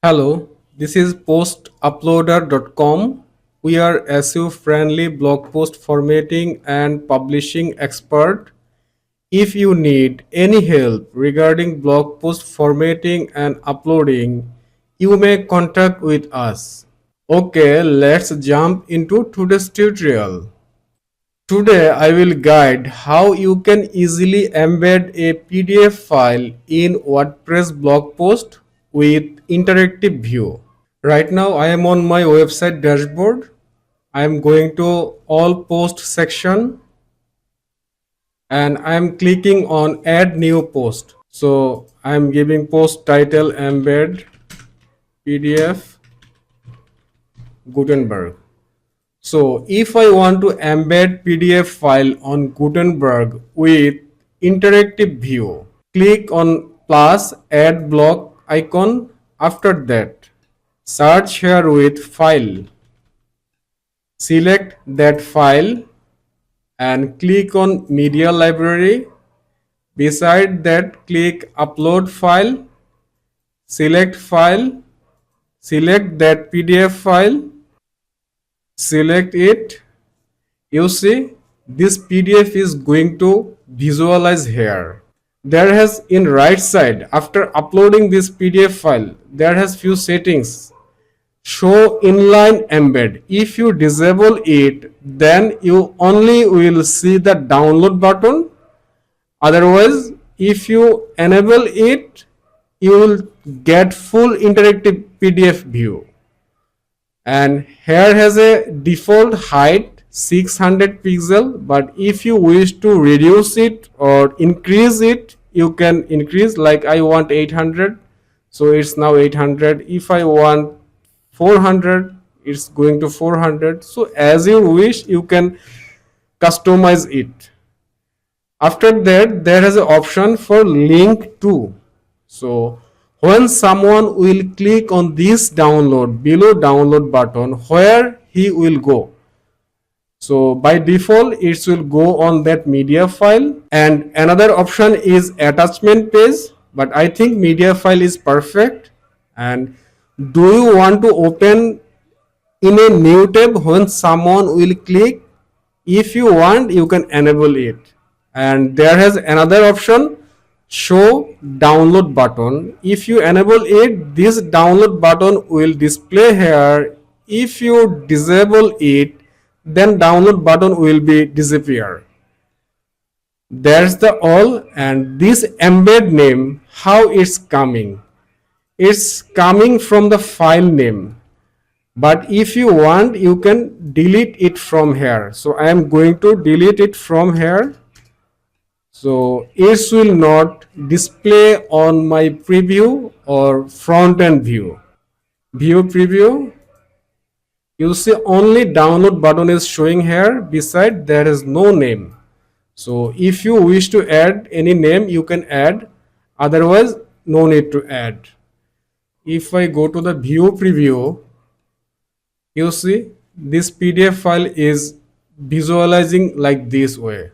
Hello, this is postuploader.com. We are SEO-friendly blog post formatting and publishing expert. If you need any help regarding blog post formatting and uploading, you may contact with us. Okay, let's jump into today's tutorial. Today I will guide how you can easily embed a PDF file in WordPress blog post with interactive view. Right now I am on my website dashboard. I am going to all post section and I am clicking on add new post. So I am giving post title embed PDF Gutenberg. So if I want to embed PDF file on Gutenberg with interactive view, click on plus add block icon. After that, search here with file. Select that file and click on media library. Beside that, click upload file. Select file. Select that PDF file. Select it. You see, this PDF is going to visualize here. There has in right side, after uploading this PDF file, there has few settings. Show inline embed. If you disable it, then you only will see the download button. Otherwise, if you enable it, you will get full interactive PDF view. And here has a default height 600 pixel, but if you wish to reduce it or increase it, you can increase. Like I want 800, so it's now 800. If I want 400, it's going to 400. So as you wish, you can customize it. After that, there is an option for link to. So when someone will click on this download, below download button, where he will go. So by default, it will go on that media file. And another option is attachment page, but I think media file is perfect. And do you want to open in a new tab when someone will click? If you want, you can enable it. And there has another option, show download button. If you enable it, this download button will display here. If you disable it, then download button will be disappear. That's the all. And this embed name, how it's coming, it's coming from the file name. But if you want, you can delete it from here. So I am going to delete it from here. So it will not display on my preview or front end view. View preview. You see only download button is showing here. Beside there is no name. So if you wish to add any name, you can add. Otherwise, no need to add. If I go to the view preview, you see this PDF file is visualizing like this way.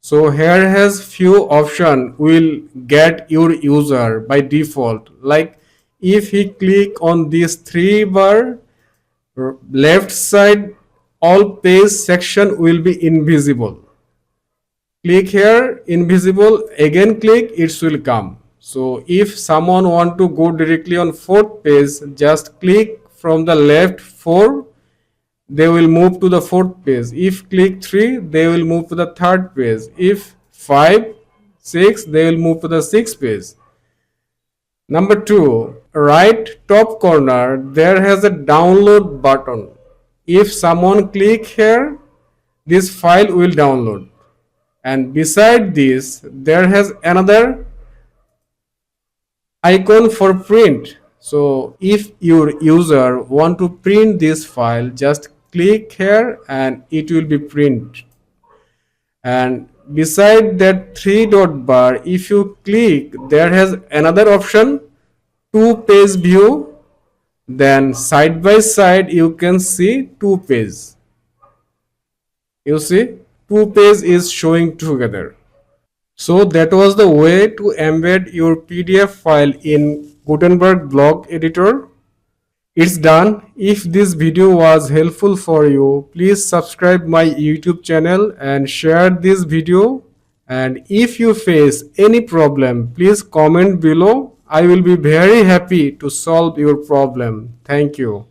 So here has few option will get your user by default. Like if he click on this 3 bar, left side all page section will be invisible. Click here, invisible, again click, it will come. So if someone want to go directly on 4th page, just click from the left 4, they will move to the 4th page. If click 3, they will move to the 3rd page. If 5, 6, they will move to the 6th page. Number 2, right top corner, there has a download button. If someone click here, this file will download. And beside this, there has another icon for print. So if your user want to print this file, just click here and it will be print. And beside that 3 dot bar, if you click, there has another option, 2 page view. Then side by side you can see 2 page. You see 2 page is showing together. So that was the way to embed your PDF file in Gutenberg blog editor. It's done. If this video was helpful for you, please subscribe my YouTube channel and share this video. And if you face any problem, please comment below. I will be very happy to solve your problem. Thank you.